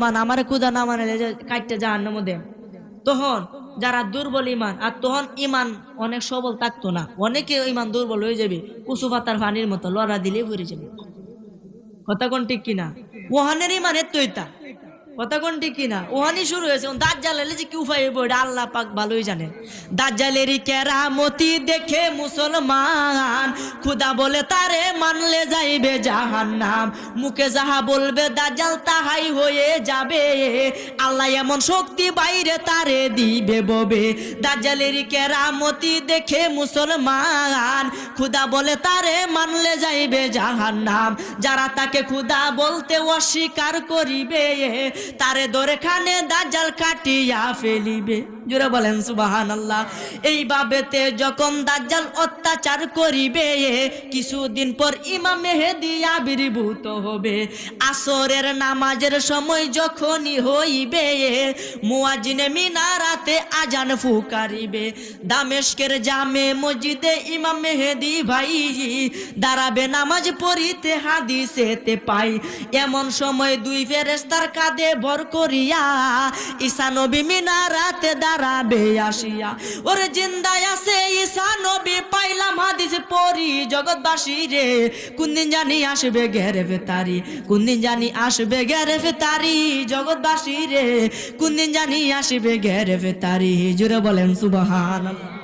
মান আমার খুদা না মানে কাটতে জাহান্নামে দেন। তখন যারা দুর্বল ইমান, আর তখন ইমান অনেক সবল থাকতো না, অনেকে ইমান দুর্বল হয়ে যাবে, কুসু পাতার পানির মতো লড়া দিলে ভরে যাবে। কথা কোন ঠিক কিনা? ওহানের ইমান এতইতা, কথা কোন ঠিক কিনা? ওহানি শুরু হয়েছে। দাজ্জাল এলে যে কি উপায় হইব এটা আল্লাহ পাক ভালোই জানেন। দাজ্জালের কেরামতি দেখে মুসলমান, খুদা বলে তারে মানলে যাইবে জাহান্নাম। মুখে যাহা বলবে দাজ্জাল তাহাই হয়ে যাবে, আল্লাহ এমন শক্তি বাইরে তারে দিবে ববে। দাজ্জালের কেরামতি দেখে মুসলমান, খুদা বলে তারে মানলে যাইবে জাহান্নাম। যারা তাকে খুদা বলতে অস্বীকার করিবে, তারে ধরে খানে দাজ্জাল কাটিয়া ফেলিবে। জোরে বলেন সুবহানাল্লাহ। এইভাবেতে যখন দাজ্জাল অত্যাচার করিবে, কিছুদিন পর ইমাম মেহেদী আবির্ভূত হবে। আসরের নামাজের সময় যখনই হইবে, মুয়াজ্জিনে মিনারাতে আজান ফুকারিবে। দামেস্কের জামে মসজিদে ইমাম মেহেদী ভাই দাঁড়াবে নামাজ পড়িতে, হাদিসেতে পাই। এমন সময় দুই ফেরেশতার কাঁধে ভর করিয়া ঈসা নবী মিনারাতে দাঁড়াবে আসিয়া। ওরে জিন্দায় আছে ঈসা নবী, পাইলাম হাদিস পড়ি জগৎবাসী রে। কোনদিন জানি আসবে গ্রেফতারি, কোনদিন জানি আসবে গ্রেফতারি জগৎবাসী রে, কোনদিন জানি আসবে গ্রেফতারি। জোরে বলেন সুবহানাল্লাহ।